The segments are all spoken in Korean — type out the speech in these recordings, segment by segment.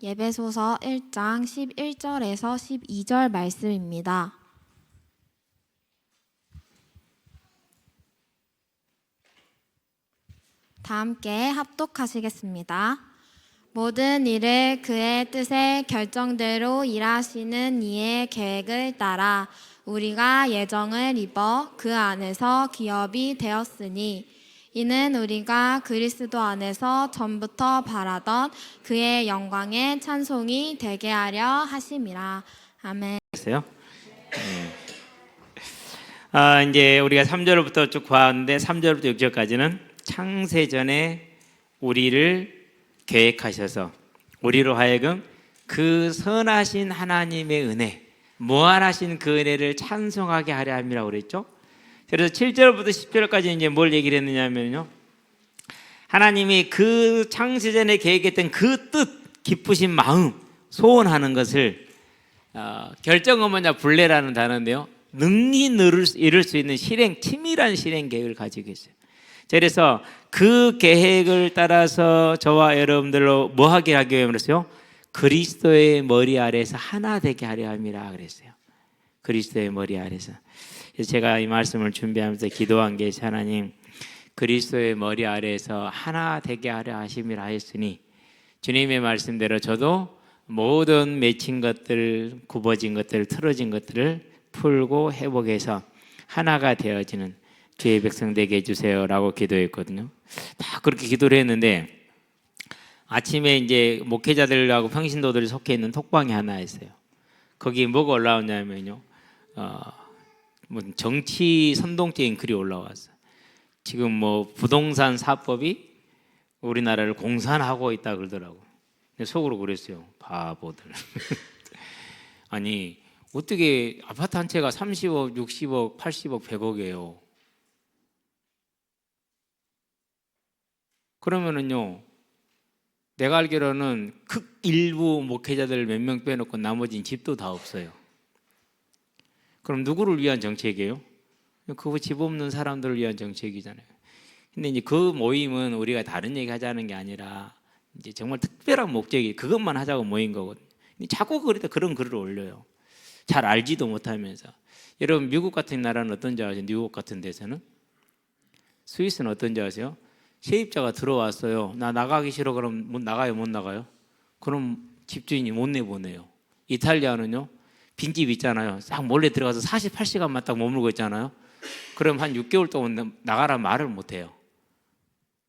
예배소서 1장 11절에서 12절 말씀입니다. 다 함께 합독하시겠습니다. 모든 일을 그의 뜻의 결정대로 일하시는 이의 계획을 따라 우리가 예정을 입어 그 안에서 기업이 되었으니 이는 우리가 그리스도 안에서 전부터 바라던 그의 영광의 찬송이 되게 하려 하심이라. 아멘. 이제 우리가 3절부터 쭉 봤는데 3절부터 6절까지는 창세전에 우리를 계획하셔서 우리로 하여금 그 선하신 하나님의 은혜, 무한하신 그 은혜를 찬송하게 하려 함이라고 그랬죠. 그래서 7절부터 10절까지 이제 뭘 얘기를 했느냐면요, 하나님이 그 창세전에 계획했던 그 뜻, 기쁘신 마음, 소원하는 것을 결정은 뭐냐, 불례라는 단어인데요, 능히 이룰 수 있는 실행, 치밀한 실행 계획을 가지고 있어요. 그래서 그 계획을 따라서 저와 여러분들로 뭐 하게 하기 위해 그랬어요? 그리스도의 머리 아래에서 하나 되게 하려 함이라 그랬어요. 그리스도의 머리 아래에서. 그래서 제가 이 말씀을 준비하면서 기도한 게, 하나님, 그리스도의 머리 아래에서 하나 되게 하려 하심이라 하였으니 주님의 말씀대로 저도 모든 맺힌 것들, 굽어진 것들, 틀어진 것들을 풀고 회복해서 하나가 되어지는 주의 백성 되게 해주세요라고 기도했거든요. 다 그렇게 기도를 했는데 아침에 이제 목회자들하고 평신도들이 속해 있는 톡방이 하나 있어요. 거기 뭐가 올라오냐면요, 정치 선동적인 글이 올라왔어요. 지금 뭐 부동산 사법이 우리나라를 공산하고 있다 그러더라고. 속으로 그랬어요. 바보들. 아니, 어떻게 아파트 한 채가 30억, 60억, 80억, 100억이에요. 그러면은요, 내가 알기로는 극일부 목회자들 몇 명 빼놓고 나머지는 집도 다 없어요. 그럼 누구를 위한 정책이에요? 그거 집 없는 사람들을 위한 정책이잖아요. 근데 이제 그 모임은 우리가 다른 얘기 하자는 게 아니라 이제 정말 특별한 목적이 그것만 하자고 모인 거거든요. 근데 자꾸 그러다 그런 글을 올려요. 잘 알지도 못하면서. 여러분, 미국 같은 나라는 어떤지 아세요? 뉴욕 같은 데서는? 스위스는 어떤지 아세요? 세입자가 들어왔어요. 나 나가기 싫어. 그럼 나가요? 못 나가요? 그럼 집주인이 못 내보내요. 이탈리아는요, 빈집 있잖아요. 싹 몰래 들어가서 48시간만 딱 머물고 있잖아요. 그럼 한 6개월 동안 나가라 말을 못 해요.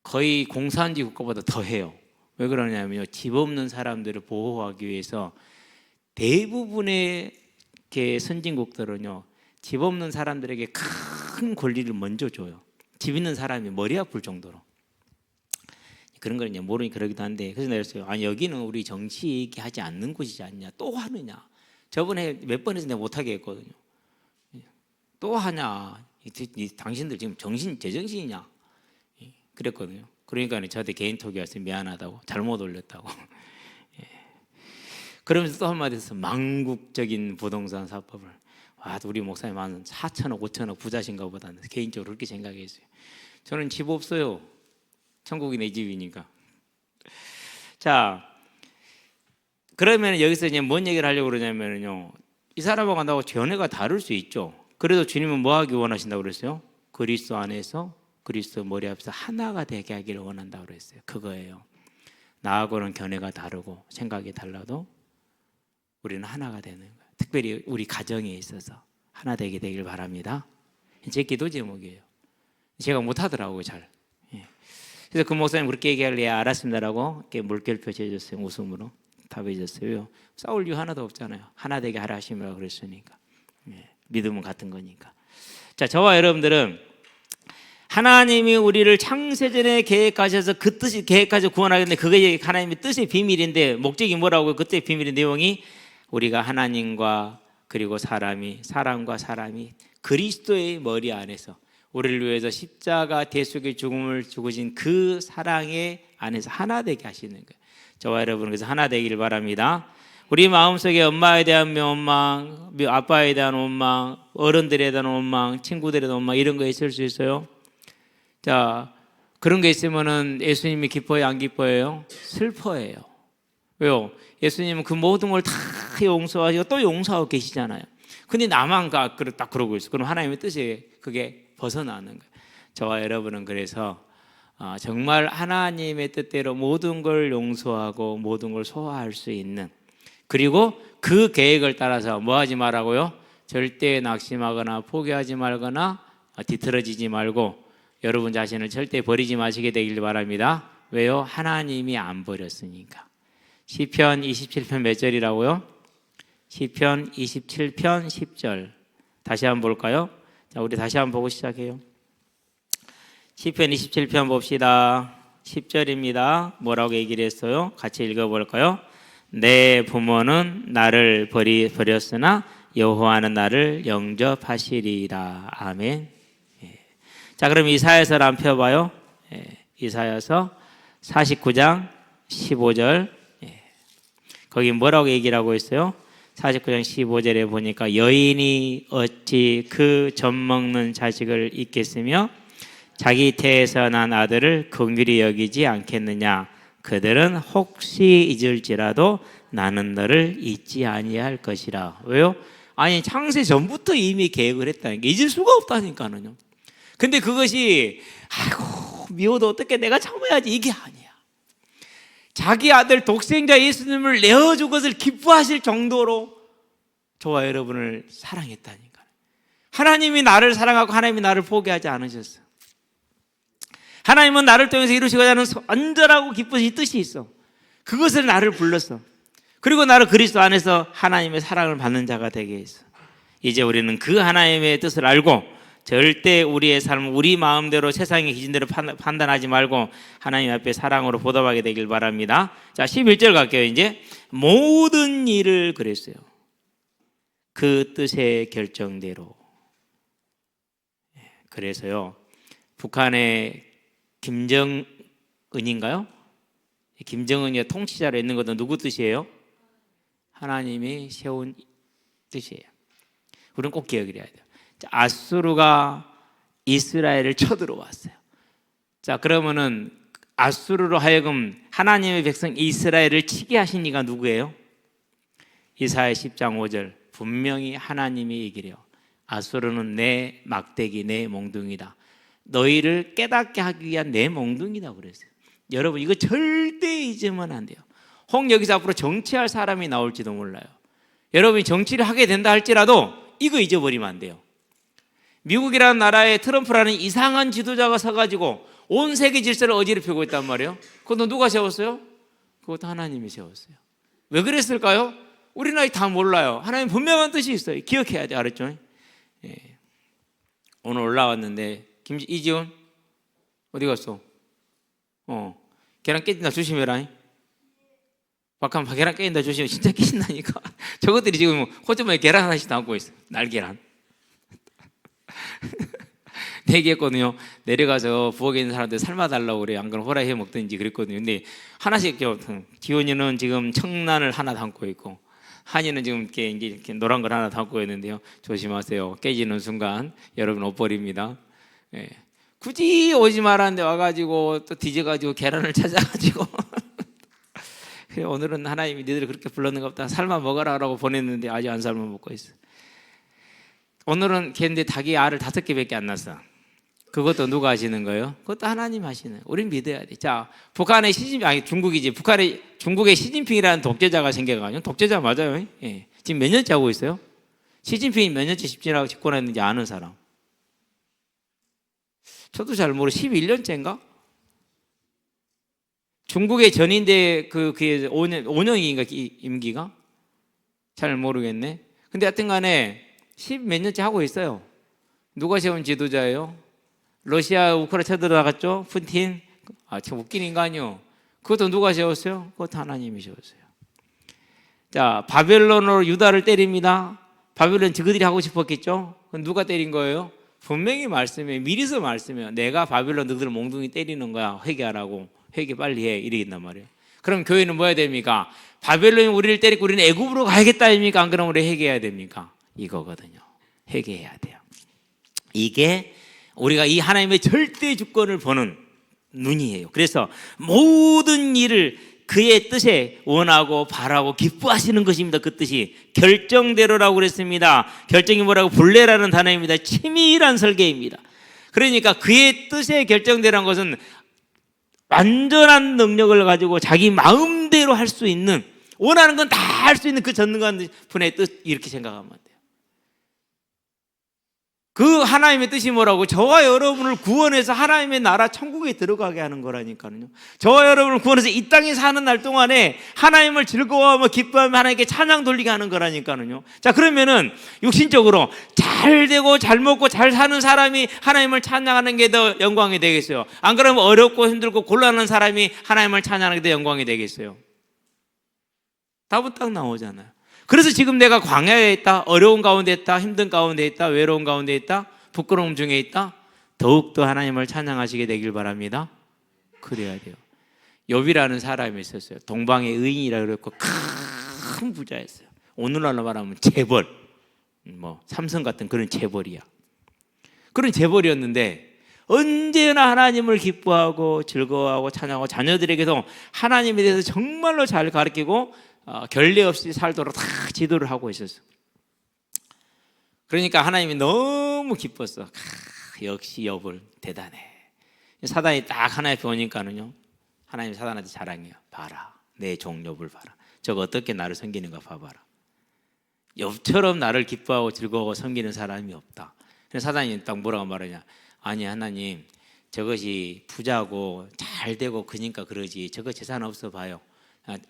거의 공산주의 국가보다 더 해요. 왜 그러냐면요, 집 없는 사람들을 보호하기 위해서 대부분의 선진국들은요, 집 없는 사람들에게 큰 권리를 먼저 줘요. 집 있는 사람이 머리 아플 정도로. 그런 걸 이제 모르니 그러기도 한데, 그래서 내가 그랬어요. 아니, 여기는 우리 정치 얘기하지 않는 곳이지 않냐? 또 하느냐? 저번에 몇 번 해서 내가 못하게 했거든요. 또 하냐? 당신들 지금 제정신이냐? 그랬거든요. 그러니까 저한테 개인톡이 왔어요. 미안하다고, 잘못 올렸다고. 그러면서 또 한마디 했어. 망국적인 부동산 사법을. 와, 우리 목사님 한 4천억, 5천억 부자신가 보다. 개인적으로 그렇게 생각했어요. 저는 집 없어요. 천국이 내 집이니까. 자, 그러면 여기서 이제 뭔 얘기를 하려고 그러냐면요, 이 사람하고 나하고 견해가 다를 수 있죠. 그래도 주님은 뭐 하기 원하신다고 그랬어요? 그리스도 안에서 그리스도 머리 앞에서 하나가 되게 하기를 원한다고 그랬어요. 그거예요. 나하고는 견해가 다르고 생각이 달라도 우리는 하나가 되는 거예요. 특별히 우리 가정에 있어서 하나 되길 바랍니다. 제 기도 제목이에요. 제가 못하더라고요, 잘. 그래서 그 목사님 그렇게 얘기하길래 알았습니다라고 이렇게 물결 표시해줬어요. 웃음으로 답해줬어요. 싸울 이유 하나도 없잖아요. 하나 되게 하라 하시면 그랬으니까. 믿음은 같은 거니까. 자, 저와 여러분들은 하나님이 우리를 창세전에 계획하셔서 그 뜻이 계획하셔서 구원하겠는데, 그게 하나님의 뜻의 비밀인데, 목적이 뭐라고요? 그때의 비밀의 내용이 우리가 하나님과 그리고 사람과 사람이 그리스도의 머리 안에서 우리를 위해서 십자가 대속의 죽음을 죽으신 그 사랑의 안에서 하나 되게 하시는 거예요. 저와 여러분, 그래서 하나 되기를 바랍니다. 우리 마음속에 엄마에 대한 원망, 아빠에 대한 원망, 어른들에 대한 원망, 친구들에 대한 원망, 이런 거 있을 수 있어요. 자, 그런 게 있으면은 예수님이 기뻐요, 안 기뻐요? 슬퍼해요. 왜요? 예수님은 그 모든 걸 다 용서하시고 또 용서하고 계시잖아요. 근데 나만 딱 그러고 있어. 그럼 하나님의 뜻이 그게 벗어나는 거예요. 저와 여러분은 그래서 정말 하나님의 뜻대로 모든 걸 용서하고 모든 걸 소화할 수 있는, 그리고 그 계획을 따라서 뭐 하지 말라고요? 절대 낙심하거나 포기하지 말거나 뒤틀어지지 말고 여러분 자신을 절대 버리지 마시게 되길 바랍니다. 왜요? 하나님이 안 버렸으니까. 시편 27편 몇 절이라고요? 시편 27편 10절. 다시 한번 볼까요? 자, 우리 다시 한번 보고 시작해요. 시편 27편 봅시다. 10절입니다. 뭐라고 얘기를 했어요? 같이 읽어볼까요? 내 부모는 나를 버렸으나 여호와는 나를 영접하시리라. 아멘. 자, 그럼 이사야서를 한번 펴봐요. 이사야서 49장 15절. 거기 뭐라고 얘기를 하고 있어요? 49장 15절에 보니까 여인이 어찌 그 젖먹는 자식을 잊겠으며 자기 태에서 난 아들을 긍휼히 여기지 않겠느냐. 그들은 혹시 잊을지라도 나는 너를 잊지 아니할 것이라. 왜요? 아니, 창세 전부터 이미 계획을 했다는 게, 잊을 수가 없다니까요. 근데 그것이 아이고 미워도 어떻게 내가 참아야지, 이게 아니야. 자기 아들 독생자 예수님을 내어준 것을 기뻐하실 정도로 저와 여러분을 사랑했다니까요. 하나님이 나를 사랑하고 하나님이 나를 포기하지 않으셨어. 하나님은 나를 통해서 이루시고자 하는 완전하고 기쁘신 뜻이 있어. 그것을 나를 불렀어. 그리고 나를 그리스도 안에서 하나님의 사랑을 받는 자가 되게 했어. 이제 우리는 그 하나님의 뜻을 알고 절대 우리의 삶을 우리 마음대로 세상의 기준대로 판단하지 말고 하나님 앞에 사랑으로 보답하게 되길 바랍니다. 자, 11절 갈게요. 이제 모든 일을 그랬어요. 그 뜻의 결정대로. 그래서요, 북한의 김정은인가요? 김정은이 통치자로 있는 것도 누구 뜻이에요? 하나님이 세운 뜻이에요. 우리는 꼭 기억을 해야 돼요. 자, 아수르가 이스라엘을 쳐들어왔어요. 자, 그러면은 아수르로 하여금 하나님의 백성 이스라엘을 치게 하신 이가 누구예요? 이사야 10장 5절 분명히 하나님이 얘기해요. 아수르는 내 막대기, 내 몽둥이다. 너희를 깨닫게 하기 위한 내 몽둥이다 그랬어요. 여러분, 이거 절대 잊으면 안 돼요. 혹 여기서 앞으로 정치할 사람이 나올지도 몰라요. 여러분이 정치를 하게 된다 할지라도 이거 잊어버리면 안 돼요. 미국이라는 나라에 트럼프라는 이상한 지도자가 서가지고 온 세계 질서를 어지럽히고 있단 말이에요. 그것도 누가 세웠어요? 그것도 하나님이 세웠어요. 왜 그랬을까요? 우리는 아직 다 몰라요. 하나님 분명한 뜻이 있어요. 기억해야 돼. 알았죠? 예. 오늘 올라왔는데 이지훈 어디 갔어? 계란 깨진다 조심해라. 박하면 계란 깨진다 조심해. 진짜 깨진다니까. 저것들이 지금 호주머니에 계란 하나씩 담고 있어. 날계란. 얘기했거든요. 내려가서 부엌에 있는 사람들 삶아달라고 그래. 안 그러면 호라이 해 먹든지 그랬거든요. 근데 하나씩 지훈이는 지금 청란을 하나 담고 있고 한이는 지금 이렇게 노란 걸 하나 담고 있는데요. 조심하세요. 깨지는 순간 여러분 옷 버립니다. 예. 굳이 오지 말았는데 와가지고 또 뒤져가지고 계란을 찾아가지고 오늘은 하나님이 너희들 그렇게 불렀는가 보다. 삶아 먹어라라고 보냈는데 아직 안 삶아 먹고 있어. 오늘은 걔인데 닭이 알을 5개밖에 안 났어. 그것도 누가 하시는 거예요? 그것도 하나님 하시는. 우린 믿어야 돼. 자, 북한의 중국이지. 중국의 시진핑이라는 독재자가 생겨가지고 독재자 맞아요. 예. 지금 몇 년째 하고 있어요? 시진핑이 몇 년째 집권했는지 아는 사람? 저도 잘 모르. 11년째인가? 중국의 전인데 그게 5년인가 임기가? 잘 모르겠네. 근데 하여튼간에 10 몇 년째 하고 있어요. 누가 세운 지도자예요? 러시아 우크라이나 쳐들어갔죠? 푸틴. 참 웃긴 인간이요. 그것도 누가 세웠어요? 그것도 하나님이 세웠어요. 자, 바벨론으로 유다를 때립니다. 바벨론 그들이 하고 싶었겠죠? 그건 누가 때린 거예요? 분명히 말씀해. 미리서 말씀해요. 내가 바벨론 너희들 몽둥이 때리는 거야. 회개하라고. 회개 빨리 해. 이러겠단 말이에요. 그럼 교회는 뭐 해야 됩니까? 바벨론이 우리를 때리고 우리는 애굽으로 가야겠다 아닙니까? 안 그러면 우리 회개해야 됩니까? 이거거든요. 회개해야 돼요. 이게 우리가 이 하나님의 절대 주권을 보는 눈이에요. 그래서 모든 일을 그의 뜻에 원하고 바라고 기뻐하시는 것입니다. 그 뜻이 결정대로라고 그랬습니다. 결정이 뭐라고? 본래라는 단어입니다. 치밀한 설계입니다. 그러니까 그의 뜻에 결정대로란 것은 완전한 능력을 가지고 자기 마음대로 할 수 있는, 원하는 건 다 할 수 있는 그 전능한 분의 뜻, 이렇게 생각하면 돼요. 그 하나님의 뜻이 뭐라고? 저와 여러분을 구원해서 하나님의 나라 천국에 들어가게 하는 거라니까요. 저와 여러분을 구원해서 이 땅에 사는 날 동안에 하나님을 즐거워하며 기뻐하며 하나님께 찬양 돌리게 하는 거라니까요. 자, 그러면은 육신적으로 잘 되고 잘 먹고 잘 사는 사람이 하나님을 찬양하는 게 더 영광이 되겠어요? 안 그러면 어렵고 힘들고 곤란한 사람이 하나님을 찬양하는 게 더 영광이 되겠어요? 답은 딱 나오잖아요. 그래서 지금 내가 광야에 있다, 어려운 가운데 있다, 힘든 가운데 있다, 외로운 가운데 있다, 부끄러움 중에 있다, 더욱더 하나님을 찬양하시게 되길 바랍니다. 그래야 돼요. 욥이라는 사람이 있었어요. 동방의 의인이라고 그랬고 큰 부자였어요. 오늘날로 말하면 재벌, 삼성 같은 그런 재벌이야. 그런 재벌이었는데 언제나 하나님을 기뻐하고 즐거워하고 찬양하고 자녀들에게도 하나님에 대해서 정말로 잘 가르치고 결례 없이 살도록 다 지도를 하고 있었어. 그러니까 하나님이 너무 기뻤어. 역시 욥을 대단해. 사단이 딱 하나 옆에 오니까는요, 하나님이 사단한테 자랑해요. 봐라, 내 종 욥을 봐라. 저거 어떻게 나를 섬기는가 봐봐라. 욥처럼 나를 기뻐하고 즐거워하고 섬기는 사람이 없다. 그래서 사단이 딱 뭐라고 말하냐? 아니 하나님, 저것이 부자고 잘 되고 그러니까 그러지, 저거 재산 없어 봐요.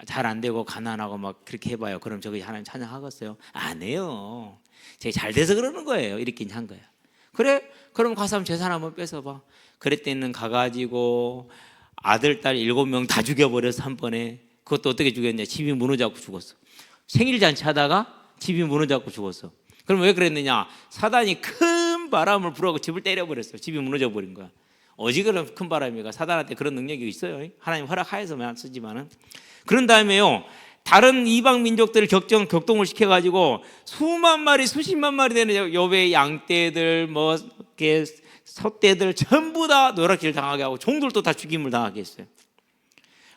잘 안 되고 가난하고 막 그렇게 해봐요. 그럼 저거 하나님 찬양하겠어요? 안 해요. 제가 잘 돼서 그러는 거예요. 이렇게 한 거야. 그래? 그럼 가서 한번 재산 한번 뺏어봐. 그랬더니 가가지고 아들, 딸 7명 다 죽여버려서 한 번에. 그것도 어떻게 죽였냐? 집이 무너져갖고 죽었어. 생일 잔치 하다가 집이 무너져갖고 죽었어. 그럼 왜 그랬느냐? 사단이 큰 바람을 불어갖고 집을 때려버렸어. 집이 무너져버린 거야. 어지간한 큰 바람이가 사단한테 그런 능력이 있어요. 하나님 허락하에서만 쓰지만은. 그런 다음에요, 다른 이방 민족들을 격동을 시켜가지고 수만 마리, 수십만 마리 되는 욥의 양떼들, 솥떼들 전부 다 노략질 당하게 하고 종들도 다 죽임을 당하게 했어요.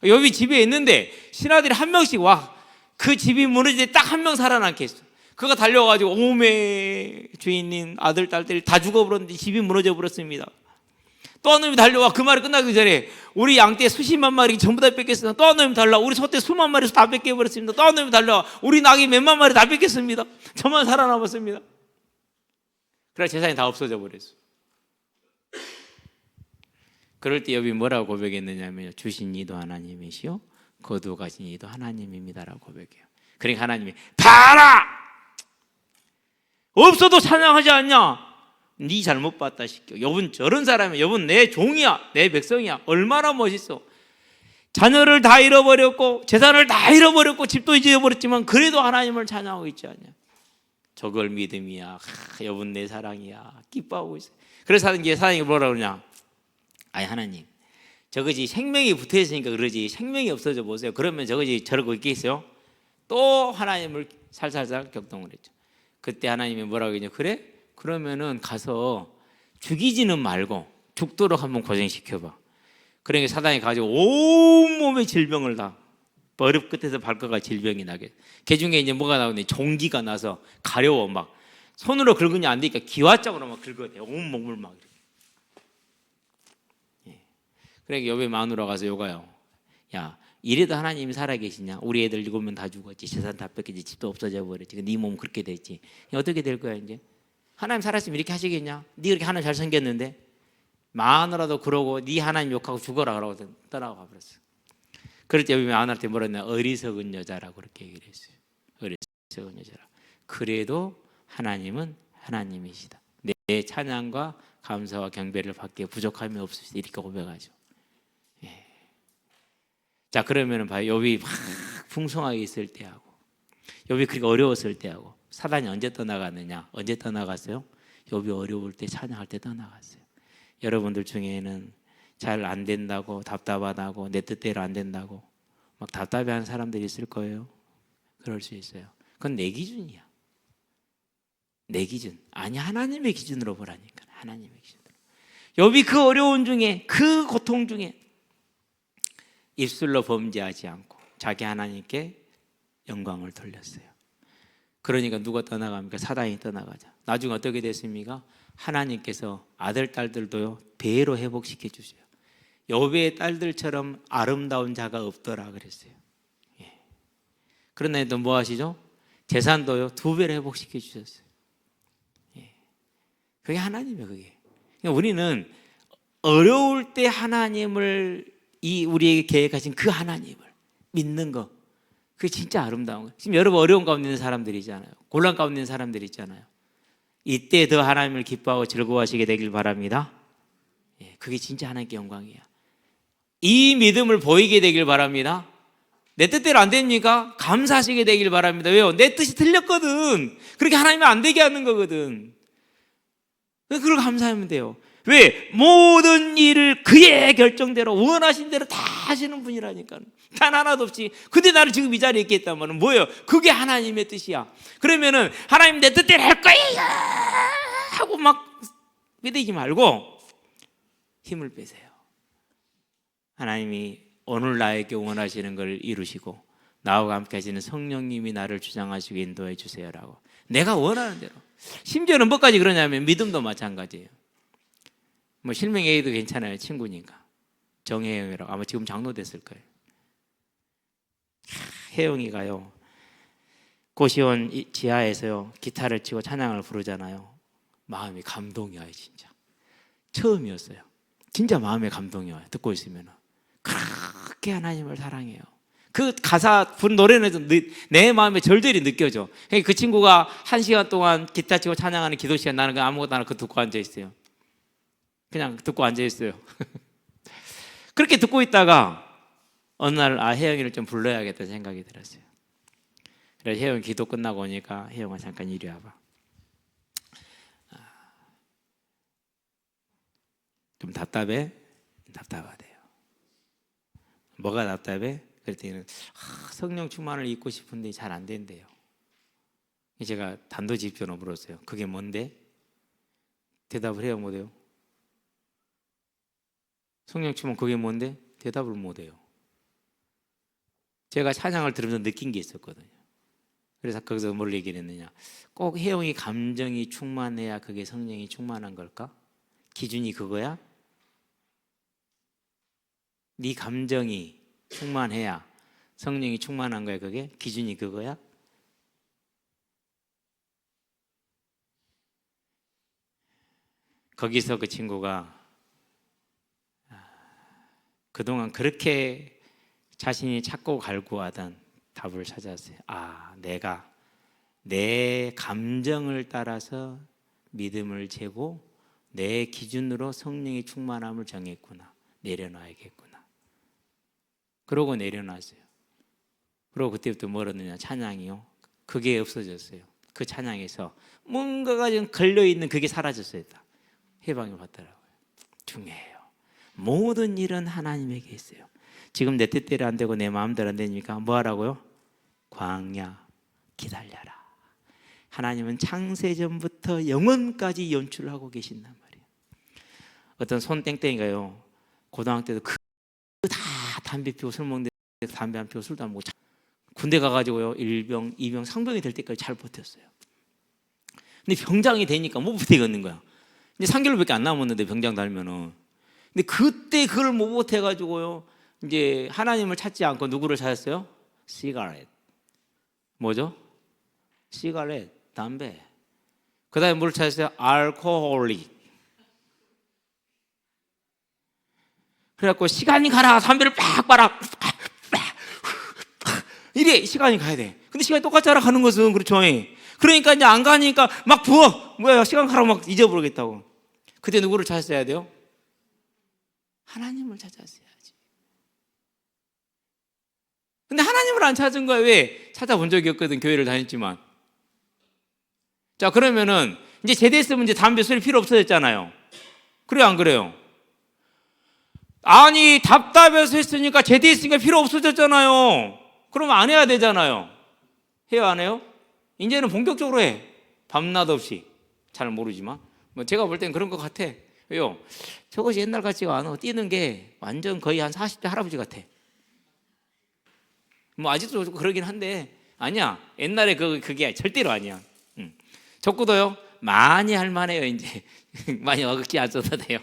욥이 집에 있는데 신하들이 한 명씩 와, 그 집이 무너질 때 딱 한 명 살아남게 했어. 그가 달려가지고 오메 주인님 아들, 딸들이 다 죽어버렸는데 집이 무너져 버렸습니다. 또 한 놈이 달려와. 그 말이 끝나기 전에 우리 양떼 수십만 마리 전부 다 뺏겼습니다. 또 한 놈이 달려와. 우리 소떼 수만 마리 다 뺏겨버렸습니다. 또 한 놈이 달려와. 우리 낙이 몇만 마리 다 뺏겼습니다. 저만 살아남았습니다. 그래 재산이 다 없어져 버렸어. 그럴 때 욥이 뭐라고 고백했느냐면, 주신 이도 하나님이시요 거두어 가신 이도 하나님입니다라고 고백해요. 그러니까 하나님이 봐라! 없어도 찬양하지 않냐? 네 잘못 봤다 시켜. 욥은 저런 사람이야. 욥은 내 종이야, 내 백성이야. 얼마나 멋있어. 자녀를 다 잃어버렸고 재산을 다 잃어버렸고 집도 잊어버렸지만 그래도 하나님을 찬양하고 있지 않냐? 저걸 믿음이야. 욥은 내 사랑이야. 기뻐하고 있어. 그래서 사단이 뭐라고 그러냐? 아니 하나님, 저것이 생명이 붙어있으니까 그러지 생명이 없어져 보세요. 그러면 저것이 저러고 있겠어요? 또 하나님을 살살살 격동을 했죠. 그때 하나님이 뭐라고 했냐? 그래? 그러면은 가서 죽이지는 말고 죽도록 한번 고생시켜봐. 그러니까 사단이 가지고 온몸에 질병을 다, 버릇 끝에서 발끝까지 질병이 나게. 그 중에 이제 뭐가 나오니? 종기가 나서 가려워. 막 손으로 긁으니 안 되니까 기와장으로 막 긁어야 돼. 온몸을 막. 그러니까 욥의 마누라 가서 요가요. 야, 이래도 하나님이 살아계시냐? 우리 애들 7명 다 죽었지, 재산 다 뺏겼지, 집도 없어져 버렸지, 네 몸 그렇게 됐지. 어떻게 될 거야 이제? 하나님 살았으면 이렇게 하시겠냐? 네 그렇게 하나님 잘 생겼는데. 마누라도 그러고 네 하나님 욕하고 죽어라 그러고 떠나가 버렸어. 그럴 때 욥이 마누라한테 뭐라 했냐? 어리석은 여자라고 그렇게 얘기를 했어요. 어리석은 여자라. 그래도 하나님은 하나님이시다. 내 찬양과 감사와 경배를 받기에 부족함이 없으시다. 이렇게 고백하죠. 예. 자, 그러면은 봐요. 욥이 막 풍성하게 있을 때하고 욥이 그렇게 어려웠을 때하고 사단이 언제 떠나갔느냐? 언제 떠나갔어요? 욥이 어려울 때 찬양할 때 떠나갔어요. 여러분들 중에는 잘 안 된다고 답답하다고 내 뜻대로 안 된다고 막 답답해하는 사람들이 있을 거예요. 그럴 수 있어요. 그건 내 기준이야. 내 기준. 아니 하나님의 기준으로 보라니까. 하나님의 기준으로. 욥이 그 어려운 중에 그 고통 중에 입술로 범죄하지 않고 자기 하나님께 영광을 돌렸어요. 그러니까 누가 떠나갑니까? 사단이 떠나가죠. 나중에 어떻게 됐습니까? 하나님께서 아들, 딸들도요 배로 회복시켜 주세요. 여배의 딸들처럼 아름다운 자가 없더라 그랬어요. 예. 그런데 또 뭐 하시죠? 재산도요 2배로 회복시켜 주셨어요. 예. 그게 하나님이에요. 그게. 그러니까 우리는 어려울 때 하나님을 우리에게 계획하신 그 하나님을 믿는 거, 그게 진짜 아름다운 거예요. 지금 여러분 어려운 가운데 있는 사람들이 있잖아요. 곤란 가운데 있는 사람들이 있잖아요. 이때 더 하나님을 기뻐하고 즐거워하시게 되길 바랍니다. 예, 그게 진짜 하나님께 영광이에요. 이 믿음을 보이게 되길 바랍니다. 내 뜻대로 안 됩니까? 감사하시게 되길 바랍니다. 왜요? 내 뜻이 틀렸거든. 그렇게 하나님은 안 되게 하는 거거든. 그걸 감사하면 돼요. 왜? 모든 일을 그의 결정대로 원하신 대로 다 하시는 분이라니까. 단 하나도 없이. 근데 나를 지금 이 자리에 있게 했단 말은 뭐예요? 그게 하나님의 뜻이야. 그러면은 하나님 내 뜻대로 할 거야 하고 막 믿으지 말고 힘을 빼세요. 하나님이 오늘 나에게 원하시는 걸 이루시고 나와 함께 하시는 성령님이 나를 주장하시고 인도해 주세요라고. 내가 원하는 대로. 심지어는 뭐까지 그러냐면 믿음도 마찬가지예요. 뭐 실명 A도 괜찮아요. 친구니까. 정혜영이라고. 아마 지금 장로 됐을 거예요. 혜영이가요 고시원 지하에서요 기타를 치고 찬양을 부르잖아요. 마음이 감동이 와요. 진짜 처음이었어요. 진짜 마음에 감동이 와요. 듣고 있으면 그렇게 하나님을 사랑해요. 그 가사 부른 노래는 내 마음에 절절히 느껴져. 그 친구가 1시간 동안 기타 치고 찬양하는 기도 시간, 나는 아무것도 안 하고 듣고 앉아있어요. 그냥 듣고 앉아있어요. 그렇게 듣고 있다가 어느 날 혜영이를 좀 불러야겠다 생각이 들었어요. 그래서 혜영이 기도 끝나고 오니까 혜영아 잠깐 이리 와봐. 좀 답답해? 답답하대요. 뭐가 답답해? 그랬더니 성령 충만을 잊고 싶은데 잘 안 된대요. 제가 단도직입적으로 물었어요. 그게 뭔데? 대답을 해요 못해요? 성령 충만 그게 뭔데? 대답을 못해요. 제가 찬양을 들으면서 느낀 게 있었거든요. 그래서 거기서 뭘 얘기를 했느냐, 꼭 혜영이 감정이 충만해야 그게 성령이 충만한 걸까? 기준이 그거야? 네 감정이 충만해야 성령이 충만한 거야? 그게? 기준이 그거야? 거기서 그 친구가 그동안 그렇게 자신이 찾고 갈구하던 답을 찾았어요. 내가 내 감정을 따라서 믿음을 재고 내 기준으로 성령의 충만함을 정했구나. 내려놔야겠구나. 그러고 내려놨어요. 그리고 그때부터 뭘 얻느냐, 찬양이요. 그게 없어졌어요. 그 찬양에서 뭔가가 좀 걸려있는 그게 사라졌어요. 해방을 받더라고요. 중요해요. 모든 일은 하나님에게 있어요. 지금 내 뜻대로 안 되고 내 마음대로 안 되니까 뭐 하라고요? 광야 기다려라. 하나님은 창세전부터 영원까지 연출하고 계신단 말이에요. 어떤 손땡땡이가요 고등학교 때도 다 담배 피우고 술 먹는데 담배 안 피우고 술도 안 먹고 군대 가가지고요 1병, 2병, 상병이 될 때까지 잘 버텼어요. 근데 병장이 되니까 못 버티겠는 거야. 이제 3개월밖에 안 남았는데 병장 달면은. 근데 그때 그걸 못 버텨가지고요 이제 하나님을 찾지 않고 누구를 찾았어요? 시가렛. 뭐죠? 시가렛, 담배. 그 다음에 뭘 찾았어요? 알코올릭. 그래갖고 시간이 가라, 담배를 빡 빨아. 이래 시간이 가야 돼. 근데 시간이 똑같이 가는 것은 그렇죠. 그러니까 이제 안 가니까 막 부어. 뭐야, 시간 가라고 막 잊어버리겠다고. 그때 누구를 찾았어야 돼요? 하나님을 찾았어야지. 근데 하나님을 안 찾은 거야. 왜? 찾아본 적이 없거든. 교회를 다녔지만. 자, 그러면은 이제 제대했으면 이제 담배 술 필요 없어졌잖아요. 그래요, 안 그래요? 아니, 답답해서 했으니까 제대했으니까 필요 없어졌잖아요. 그러면 안 해야 되잖아요. 해요, 안 해요? 이제는 본격적으로 해. 밤낮 없이. 잘 모르지만 뭐 제가 볼 땐 그런 것 같아. 왜요? 저것이 옛날 같지가 않아. 뛰는 게 완전 거의 한 40대 할아버지 같아. 뭐 아직도 그러긴 한데 아니야. 옛날에 그게 절대로 아니야. 적고도요 많이 할 만해요. 이제 많이 어긋지 안 써도 돼요.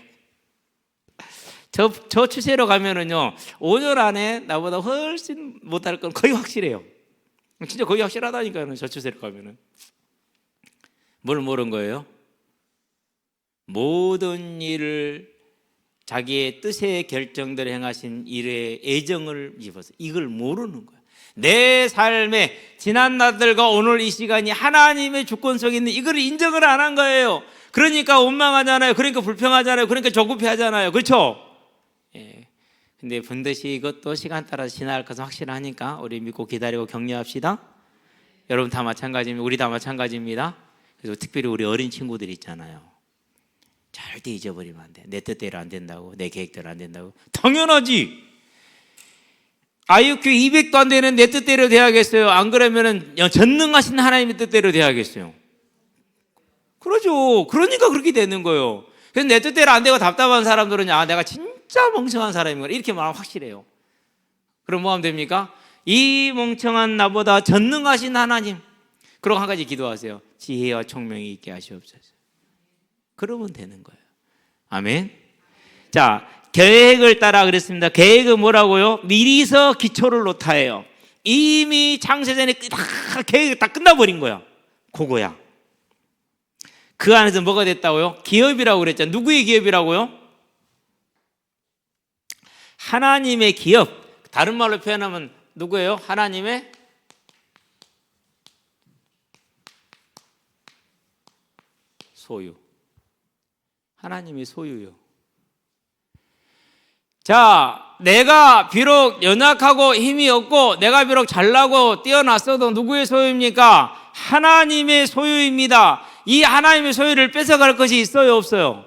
저 추세로 가면은요 5년 안에 나보다 훨씬 못할 건 거의 확실해요. 진짜 거의 확실하다니까요. 저 추세로 가면은. 뭘 모른 거예요? 모든 일을 자기의 뜻의 결정대로 행하신 일에 애정을 입어서 이걸 모르는 거예요. 내 삶에 지난 날들과 오늘 이 시간이 하나님의 주권 속에 있는 이걸 인정을 안 한 거예요. 그러니까 원망하잖아요. 그러니까 불평하잖아요. 그러니까 조급해하잖아요. 그렇죠? 예. 근데 반드시 이것도 시간 따라 지나갈 것은 확실하니까 우리 믿고 기다리고 격려합시다. 여러분 다 마찬가지입니다. 우리 다 마찬가지입니다. 그래서 특별히 우리 어린 친구들 있잖아요. 절대 잊어버리면 안 돼. 내 뜻대로 안 된다고, 내 계획대로 안 된다고. 당연하지. IQ 200도 안 되는 내 뜻대로 돼야겠어요? 안 그러면은 전능하신 하나님의 뜻대로 돼야겠어요? 그러죠. 그러니까 그렇게 되는 거예요. 그래서 내 뜻대로 안 되고 답답한 사람들은 내가 진짜 멍청한 사람이구나 이렇게 말하면 확실해요. 그럼 뭐 하면 됩니까? 이 멍청한 나보다 전능하신 하나님, 그리고 한 가지 기도하세요. 지혜와 총명이 있게 하시옵소서. 그러면 되는 거예요. 아멘. 자, 계획을 따라 그랬습니다. 계획은 뭐라고요? 미리서 기초를 놓다예요. 이미 창세전에 계획이 다 끝나버린 거야. 그거야. 그 안에서 뭐가 됐다고요? 기업이라고 그랬죠. 누구의 기업이라고요? 하나님의 기업. 다른 말로 표현하면 누구예요? 하나님의 소유. 하나님의 소유요. 자, 내가 비록 연약하고 힘이 없고 내가 비록 잘나고 뛰어났어도 누구의 소유입니까? 하나님의 소유입니다. 이 하나님의 소유를 뺏어갈 것이 있어요, 없어요?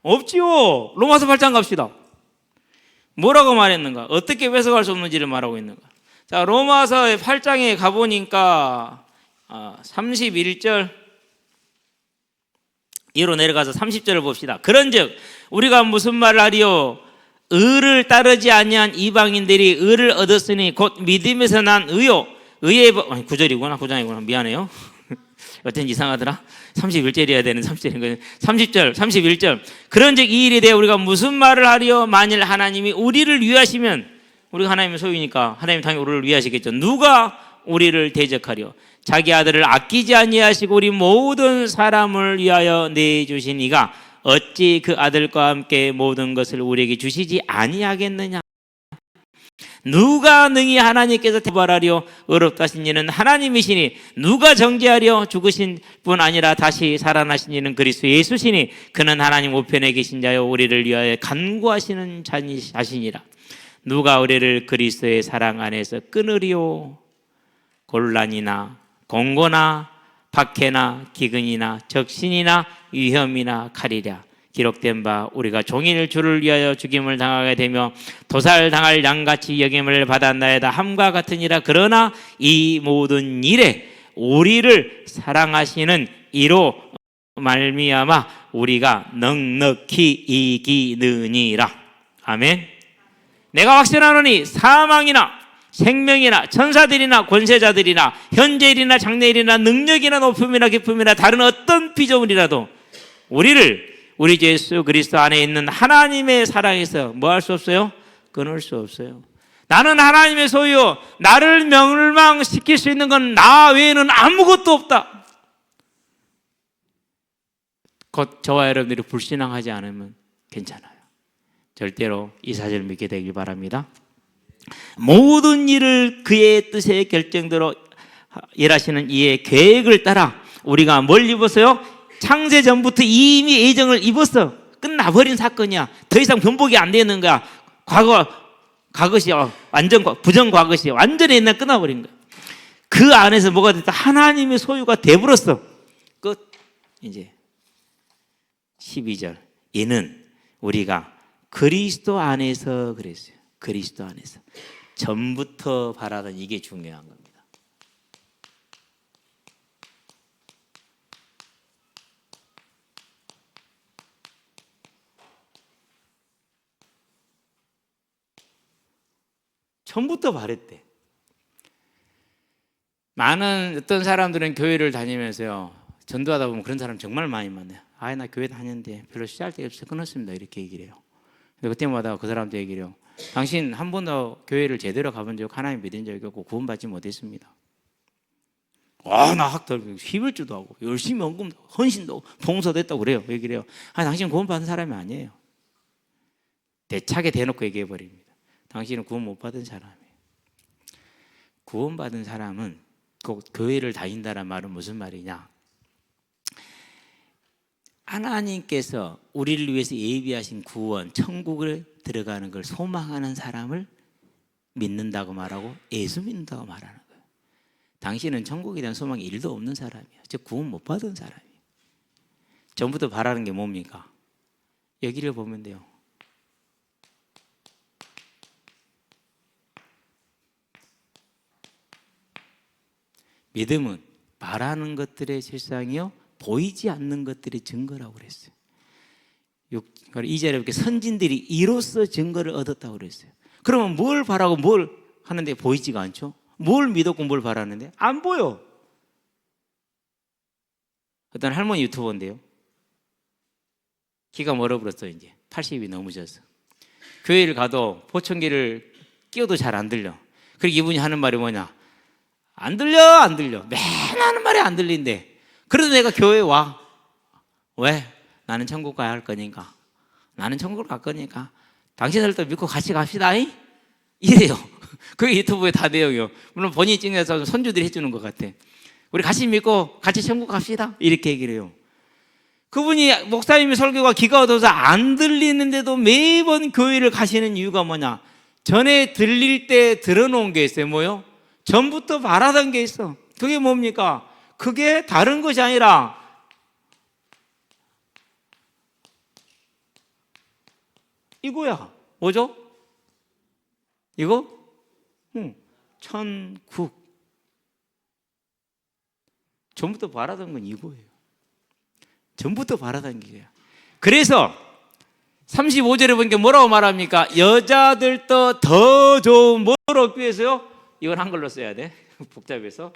없지요. 로마서 8장 갑시다. 뭐라고 말했는가? 어떻게 뺏어갈 수 없는지를 말하고 있는가? 자, 로마서 8장에 가보니까 31절 이로 내려가서 30절을 봅시다. 그런즉 우리가 무슨 말을 하리요? 의를 따르지 아니한 이방인들이 의를 얻었으니 곧 믿음에서 난 의요. 의의 9절이구나. 9장이구나. 미안해요. 어쩐지 이상하더라. 31절이어야 되는 30절인 거예요. 30절, 31절. 그런즉 이 일에 대해 우리가 무슨 말을 하리요? 만일 하나님이 우리를 위하시면, 우리가 하나님의 소유니까 하나님 당연히 우리를 위하시겠죠. 누가 우리를 대적하려? 자기 아들을 아끼지 아니하시고 우리 모든 사람을 위하여 내주신 이가 어찌 그 아들과 함께 모든 것을 우리에게 주시지 아니하겠느냐? 누가 능히 하나님께서 대발하려? 어렵다신 이는 하나님이시니 누가 정죄하려? 죽으신 분 아니라 다시 살아나신 이는 그리스도 예수시니 그는 하나님 우편에 계신 자요 우리를 위하여 간구하시는 자시니라. 누가 우리를 그리스도의 사랑 안에서 끊으리요? 곤란이나 공고나 박해나 기근이나 적신이나 위험이나 칼이랴. 기록된 바 우리가 종일 주를 위하여 죽임을 당하게 되며 도살당할 양같이 여김을 받았나이다 함과 같으니라. 그러나 이 모든 일에 우리를 사랑하시는 이로 말미암아 우리가 넉넉히 이기느니라. 아멘. 내가 확신하노니 사망이나 생명이나 천사들이나 권세자들이나 현재일이나 장래일이나 능력이나 높음이나 깊음이나 다른 어떤 피조물이라도 우리를 우리 주 예수 그리스도 안에 있는 하나님의 사랑에서 뭐 할 수 없어요? 끊을 수 없어요. 나는 하나님의 소유, 나를 멸망시킬 수 있는 건 나 외에는 아무것도 없다. 곧 저와 여러분들이 불신앙하지 않으면 괜찮아요. 절대로 이 사실을 믿게 되길 바랍니다. 모든 일을 그의 뜻의 결정대로 일하시는 이의 계획을 따라 우리가 뭘 입었어요? 창세 전부터 이미 예정을 입었어. 끝나버린 사건이야. 더 이상 변복이 안 되는 거야. 과거시 완전 부정 과거시 완전히 옛날 끝나버린 거야. 그 안에서 뭐가 됐다? 하나님의 소유가 돼버렸어. 끝. 이제 12절. 이는 우리가 그리스도 안에서 그랬어요. 그리스도 안에서. 전부터 바라던 이게 중요한 겁니다. 전부터 바랬대. 많은 어떤 사람들은 교회를 다니면서요, 전도하다 보면 그런 사람 정말 많이 만나요. 아, 나 교회 다녔는데 별로 쓰잘데기 없어서 끊었습니다, 이렇게 얘기를 해요. 근데 그때마다 그 사람도 얘기를 해요. 당신 한 번도 교회를 제대로 가본 적, 하나님 믿은 적이 없고 구원받지 못했습니다. 나 학들 힘을 주도 하고 열심히 헌금도 하고 헌신도 하고 봉사도 했다고 그래요. 얘기를 해요. 당신은 구원받은 사람이 아니에요. 대차게 대놓고 얘기해 버립니다. 당신은 구원 못 받은 사람이에요. 구원받은 사람은 꼭 교회를 다닌다는 말은 무슨 말이냐? 하나님께서 우리를 위해서 예비하신 구원, 천국을 들어가는 걸 소망하는 사람을 믿는다고 말하고 예수 믿는다고 말하는 거예요. 당신은 천국에 대한 소망이 1도 없는 사람이에요. 즉 구원 못 받은 사람이에요. 전부터 바라는 게 뭡니까? 여기를 보면 돼요. 믿음은 바라는 것들의 실상이요 보이지 않는 것들의 증거라고 그랬어요. 2절에 이렇게 선진들이 이로써 증거를 얻었다고 그랬어요. 그러면 뭘 바라고 뭘 하는데 보이지가 않죠? 뭘 믿었고 뭘 바라는데 안 보여. 어떤 할머니 유튜버인데요, 귀가 멀어버렸어요. 이제 80이 넘으셔서 교회를 가도 보청기를 끼워도 잘 안 들려. 그리고 이분이 하는 말이 뭐냐? 안 들려 맨 하는 말이 안 들린대. 그래도 내가 교회에 와. 왜? 나는 천국 가야 할 거니까. 나는 천국을 갈 거니까 당신들도 믿고 같이 갑시다. 이래요. 그게 유튜브에 다 내용이요. 물론 본인이 찍어서 손주들이 해주는 것 같아. 우리 같이 믿고 같이 천국 갑시다, 이렇게 얘기를 해요. 그분이 목사님의 설교가 귀가 어두워서 안 들리는데도 매번 교회를 가시는 이유가 뭐냐? 전에 들릴 때 들어놓은 게 있어요. 뭐요? 전부터 바라던 게 있어. 그게 뭡니까? 그게 다른 것이 아니라 이거야. 뭐죠? 이거? 천국. 전부터 바라던 건 이거예요. 전부터 바라던 게 이거야. 그래서 35절에 보니까 뭐라고 말합니까? 여자들도 더 좋은 뭘 얻기 위해서요? 이건 한글로 써야 돼. 복잡해서.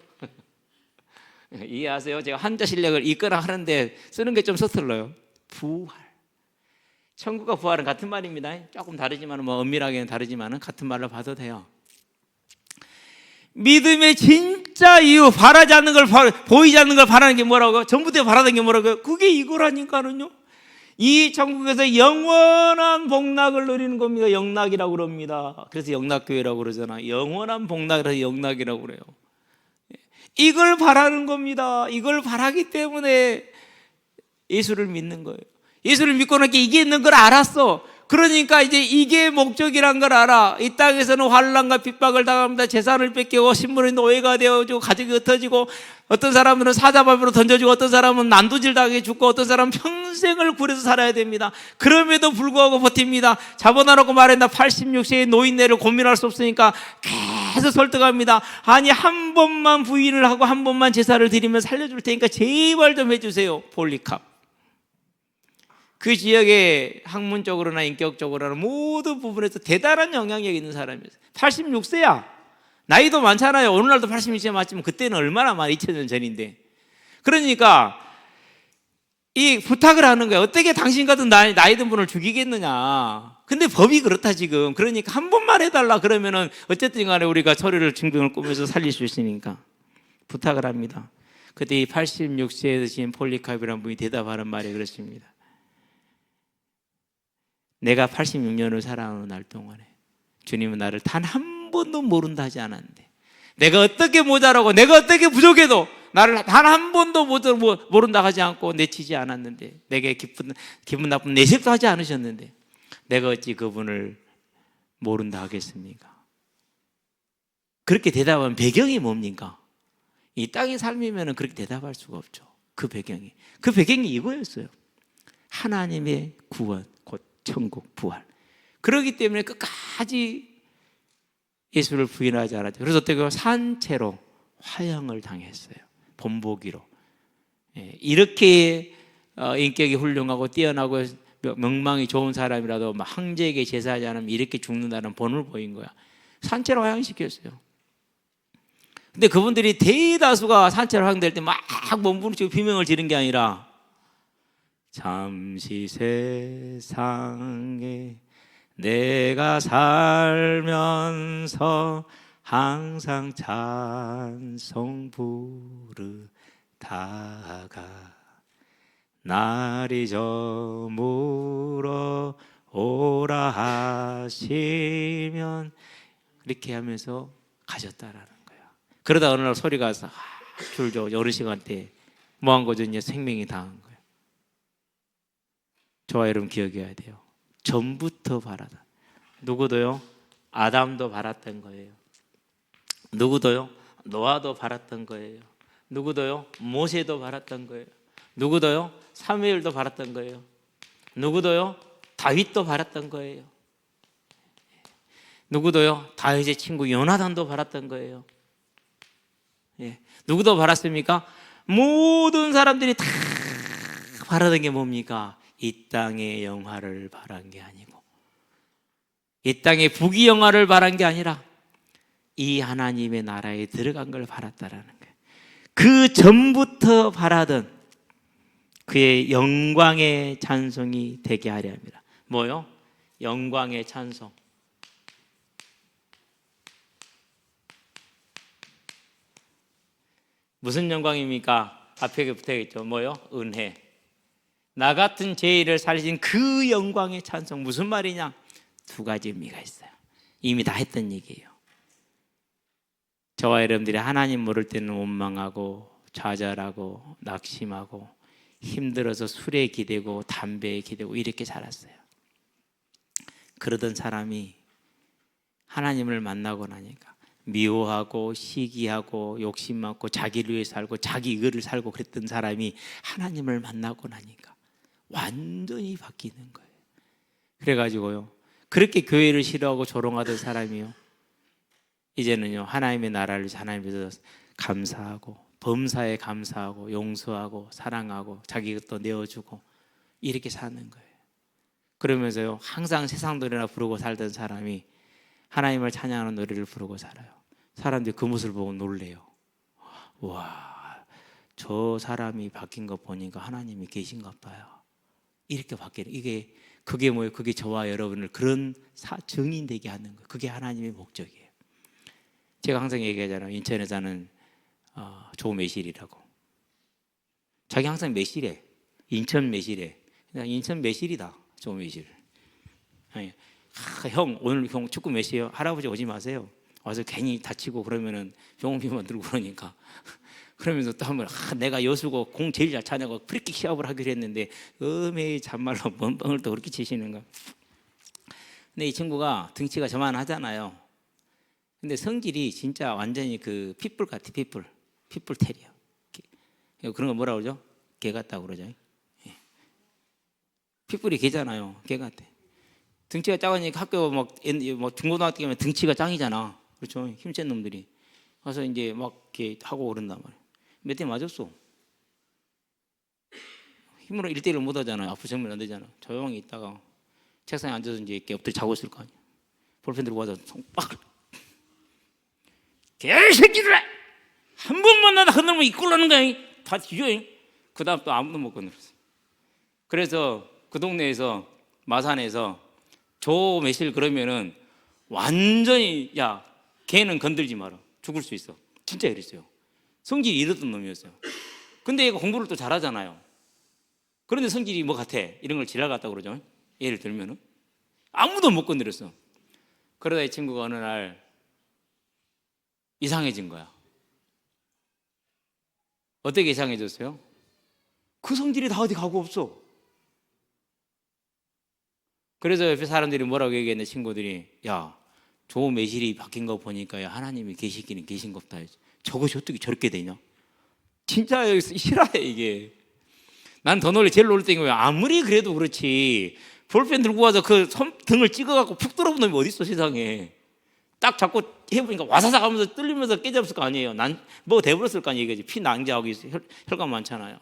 이해하세요? 제가 한자 실력을 읽거나 하는데 쓰는 게 좀 서툴러요. 부활. 천국과 부활은 같은 말입니다. 조금 다르지만 엄밀하게는 다르지만 같은 말로 봐도 돼요. 믿음의 진짜 이유, 바라지 않는 걸 보이지 않는 걸 바라는 게 뭐라고요? 전부터 바라던 게 뭐라고요? 그게 이거라니까는요. 이 천국에서 영원한 복락을 누리는 겁니다. 영락이라고 그럽니다. 그래서 영락교회라고 그러잖아. 영원한 복락이라서 영락이라고 그래요. 이걸 바라는 겁니다. 이걸 바라기 때문에 예수를 믿는 거예요. 예수를 믿고 나니까 이게 있는 걸 알았어. 그러니까 이제 이게 목적이란 걸 알아. 이 땅에서는 환난과 핍박을 당합니다. 재산을 뺏기고 신분이 노예가 되어지고 가족이 흩어지고 어떤 사람들은 사자밥으로 던져지고 어떤 사람은 난도질 당해 죽고 어떤 사람은 평생을 굴에서 살아야 됩니다. 그럼에도 불구하고 버팁니다. 자본하라고 말했나 86세의 노인네를 고민할 수 없으니까 계속 설득합니다. 아니 한 번만 부인을 하고 한 번만 제사를 드리면 살려줄 테니까 제발 좀 해주세요. 폴리캅. 그 지역의 학문적으로나 인격적으로나 모든 부분에서 대단한 영향력이 있는 사람이었어요. 86세야. 나이도 많잖아요. 오늘날도 86세 맞지만 그때는 얼마나 많아, 2000년 전인데. 그러니까 이 부탁을 하는 거야. 어떻게 당신 같은 나이 든 분을 죽이겠느냐. 근데 법이 그렇다 지금. 그러니까 한 번만 해달라 그러면은 어쨌든 간에 우리가 서류를 증빙을 꾸며서 살릴 수 있으니까 부탁을 합니다. 그때 이 86세에 드신 폴리캅이라는 분이 대답하는 말이 그렇습니다. 내가 86년을 살아오는 날 동안에 주님은 나를 단 한 번도 모른다 하지 않았는데, 내가 어떻게 모자라고 내가 어떻게 부족해도 나를 단 한 번도 모른다 하지 않고 내치지 않았는데, 내게 기분 나쁜 내색도 하지 않으셨는데 내가 어찌 그분을 모른다 하겠습니까? 그렇게 대답한 배경이 뭡니까? 이 땅의 삶이면 그렇게 대답할 수가 없죠. 그 배경이 이거였어요. 하나님의 구원, 곧 천국, 부활. 그렇기 때문에 끝까지 예수를 부인하지 않았죠. 그래서 어떻게 산채로 화형을 당했어요. 본보기로. 이렇게 인격이 훌륭하고 뛰어나고 명망이 좋은 사람이라도 황제에게 제사하지 않으면 이렇게 죽는다는 본을 보인 거야. 산채로 화형시켰어요. 근데 그분들이 대다수가 산채를 확인될 때 막 몸부림치고 비명을 지른 게 아니라 잠시 세상에 내가 살면서 항상 찬송 부르다가 날이 저물어 오라 하시면 이렇게 하면서 가셨다라는 거야. 그러다 어느 날 소리가 와서 줄죠. 어르신한테 뭐 한 거죠? 이제 생명이 당한 거예요. 저와 여러분 기억해야 돼요. 전부터 바라다. 누구도요? 아담도 바랐던 거예요. 누구도요? 노아도 바랐던 거예요. 누구도요? 모세도 바랐던 거예요. 누구도요? 사무엘도 바랐던 거예요. 누구도요? 다윗도 바랐던 거예요. 누구도요? 다윗의 친구 요나단도 바랐던 거예요. 예. 누구도 바랐습니까? 모든 사람들이 다 바라던 게 뭡니까? 이 땅의 영화를 바란 게 아니고, 이 땅의 부귀영화를 바란 게 아니라 이 하나님의 나라에 들어간 걸 바랐다라는 거예요. 그 전부터 바라던 그의 영광의 찬송이 되게 하려 합니다. 뭐요? 영광의 찬송. 무슨 영광입니까? 앞에 붙어있죠. 뭐요? 은혜. 나 같은 죄인을 살리신 그 영광의 찬송. 무슨 말이냐? 두 가지 의미가 있어요. 이미 다 했던 얘기예요. 저와 여러분들이 하나님 모를 때는 원망하고 좌절하고 낙심하고 힘들어서 술에 기대고 담배에 기대고 이렇게 살았어요. 그러던 사람이 하나님을 만나고 나니까 미워하고 시기하고 욕심 많고 자기를 위해 살고 자기 의를 살고 그랬던 사람이 하나님을 만나고 나니까 완전히 바뀌는 거예요. 그래가지고요, 그렇게 교회를 싫어하고 조롱하던 사람이요, 이제는요 하나님의 나라를 하나님께서 감사하고 범사에 감사하고 용서하고 사랑하고 자기 것도 내어주고 이렇게 사는 거예요. 그러면서요 항상 세상 노래나 부르고 살던 사람이 하나님을 찬양하는 노래를 부르고 살아요. 사람들이 그 모습을 보고 놀래요. 와, 저 사람이 바뀐 거 보니까 하나님이 계신가 봐요. 이렇게 바뀌는, 그게 뭐예요? 그게 저와 여러분을 그런 증인되게 하는 거예요. 그게 하나님의 목적이에요. 제가 항상 얘기하잖아요. 인천에 사는 조 매실이라고. 자기 항상 매실해. 인천 매실해. 그냥 인천 매실이다. 조 매실. 아니, 형 오늘 형 축구 몇 시에요? 할아버지 오지 마세요. 와서 괜히 다치고 그러면은 병원비만 들고 그러니까. 그러면서 또 한번 내가 여수고 공 제일 잘 차냐고 프리킥 시합을 하기로 했는데 음에 참말로 뭔 뻥을 또 그렇게 치시는가. 근데 이 친구가 등치가 저만하잖아요. 근데 성질이 진짜 완전히 그 핏불 같아. 핏불 테리어. 그런 거 뭐라 그러죠? 개 같다고 그러죠. 예. 핏불이 개잖아요. 개 같아. 등치가 작으니까 학교 막 중고등학교 가면 등치가 짱이잖아. 그렇죠? 힘센 놈들이 가서 이제 막 이렇게 하고 그런단 말이야. 몇 대 맞았어. 힘으로 1대1을 못 하잖아요. 앞으로 정면 안 되잖아. 조용히 있다가 책상에 앉아서 이제 이렇게 엎드려 자고 있을 거 아니야. 볼펜 들고 와서 빡! 개새끼들아! 한 번만 나다 흔들면 이꼴나는 거야. 다 뒤져. 그 다음 또 아무도 못 건드렸어. 그래서 그 동네에서 마산에서 조 매실 그러면은 완전히 야 걔는 건들지 마라. 죽을 수 있어. 진짜 이랬어요. 성질이 이러던 놈이었어요. 근데 얘가 공부를 또 잘하잖아요. 그런데 성질이 뭐 같아? 이런 걸 지랄 같다고 그러죠. 예를 들면은 아무도 못 건드렸어. 그러다 이 친구가 어느 날 이상해진 거야. 어떻게 이상해졌어요? 그 성질이 다 어디 가고 없어. 그래서 옆에 사람들이 뭐라고 얘기했는데 친구들이 야, 조 매실이 바뀐 거 보니까 야, 하나님이 계시기는 계신 겁다. 저것이 어떻게 저렇게 되냐? 진짜 실화야 이게. 난 더 놀래. 제일 놀랄 때는 아무리 그래도 그렇지 볼펜 들고 와서 그 등을 찍어갖고 푹 뚫어본 놈이 어딨어 세상에. 딱 잡고 해보니까 와사삭 하면서 뚫리면서 깨졌을 거 아니에요. 난 뭐 돼버렸을 거 아니에요. 피 낭자하고 혈관 많잖아요.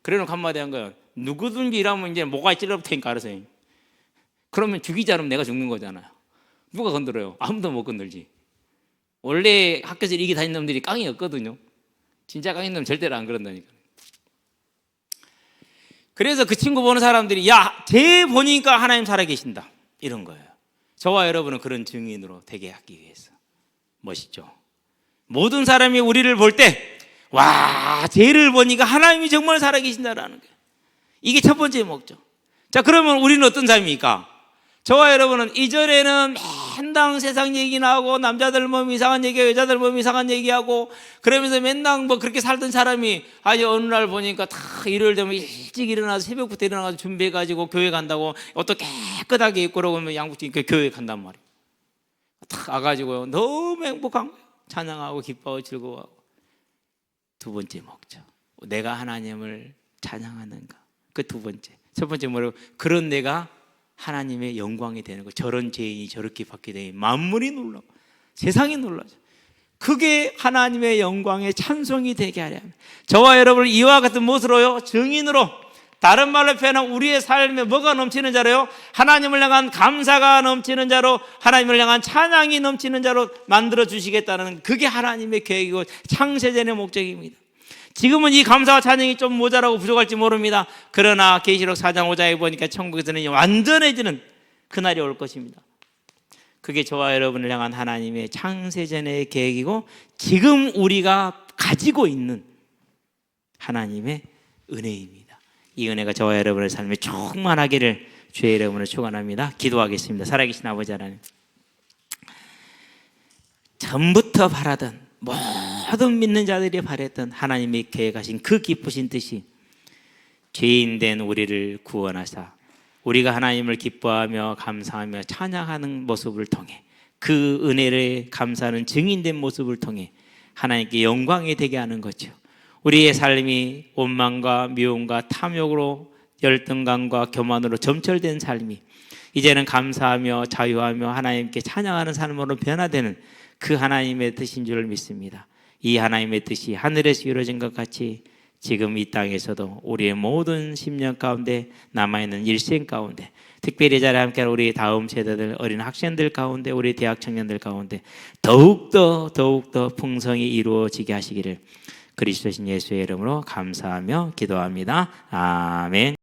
그래놓고 한마디 한 거야. 누구든지 일하면 이제 뭐가 찔러볼 테니까 알아서 해. 그러면 죽이지 않으면 내가 죽는 거잖아요. 누가 건드려요? 아무도 못 건들지. 원래 학교에서 이렇게 다니는 놈들이 깡이 없거든요. 진짜 깡인 놈은 절대로 안 그런다니까. 그래서 그 친구 보는 사람들이 야, 쟤 보니까 하나님 살아계신다 이런 거예요. 저와 여러분은 그런 증인으로 되게 하기 위해서. 멋있죠? 모든 사람이 우리를 볼 때 와, 쟤를 보니까 하나님이 정말 살아계신다라는 거예요. 이게 첫 번째 목적. 자, 그러면 우리는 어떤 삶입니까? 저와 여러분은 이전에는 맨날 세상 얘기나 하고 남자들 몸 이상한 얘기하고 여자들 몸 이상한 얘기하고 그러면서 맨날 뭐 그렇게 살던 사람이 아주 어느 날 보니까 다 일요일 되면 일찍 일어나서 새벽부터 일어나서 준비해가지고 교회 간다고 옷도 깨끗하게 입고 그러면 양복도 입고 교회 간단 말이에요. 딱 와가지고 너무 행복한 거예요. 찬양하고 기뻐하고 즐거워하고. 두 번째 목적. 내가 하나님을 찬양하는가. 그 두 번째. 첫 번째 뭐라고? 그런 내가 하나님의 영광이 되는 거. 저런 죄인이 저렇게 받게 되니 만물이 놀라, 세상이 놀라죠. 그게 하나님의 영광의 찬송이 되게 하려 합니다. 저와 여러분을 이와 같은 모습으로요, 증인으로, 다른 말로 표현하면 우리의 삶에 뭐가 넘치는 자로요? 하나님을 향한 감사가 넘치는 자로, 하나님을 향한 찬양이 넘치는 자로 만들어 주시겠다는, 그게 하나님의 계획이고 창세전의 목적입니다. 지금은 이 감사와 찬양이 좀 모자라고 부족할지 모릅니다. 그러나 계시록 4장 5장에 보니까 천국에서는 완전해지는 그날이 올 것입니다. 그게 저와 여러분을 향한 하나님의 창세전의 계획이고 지금 우리가 가지고 있는 하나님의 은혜입니다. 이 은혜가 저와 여러분의 삶에 충만하기를 주의 이름으로 축원합니다. 기도하겠습니다. 살아계신 아버지 하나님, 전부터 바라던 모든 믿는 자들이 바랬던 하나님이 계획하신 그 기쁘신 뜻이 죄인된 우리를 구원하사 우리가 하나님을 기뻐하며 감사하며 찬양하는 모습을 통해 그 은혜를 감사하는 증인된 모습을 통해 하나님께 영광이 되게 하는 거죠. 우리의 삶이 원망과 미움과 탐욕으로 열등감과 교만으로 점철된 삶이 이제는 감사하며 자유하며 하나님께 찬양하는 삶으로 변화되는 그 하나님의 뜻인 줄 믿습니다. 이 하나님의 뜻이 하늘에서 이루어진 것 같이 지금 이 땅에서도 우리의 모든 10년 가운데 남아있는 일생 가운데 특별히 이 자리에 함께하는 우리 다음 세대들, 어린 학생들 가운데, 우리 대학 청년들 가운데 더욱더 풍성히 이루어지게 하시기를 그리스도신 예수의 이름으로 감사하며 기도합니다. 아멘.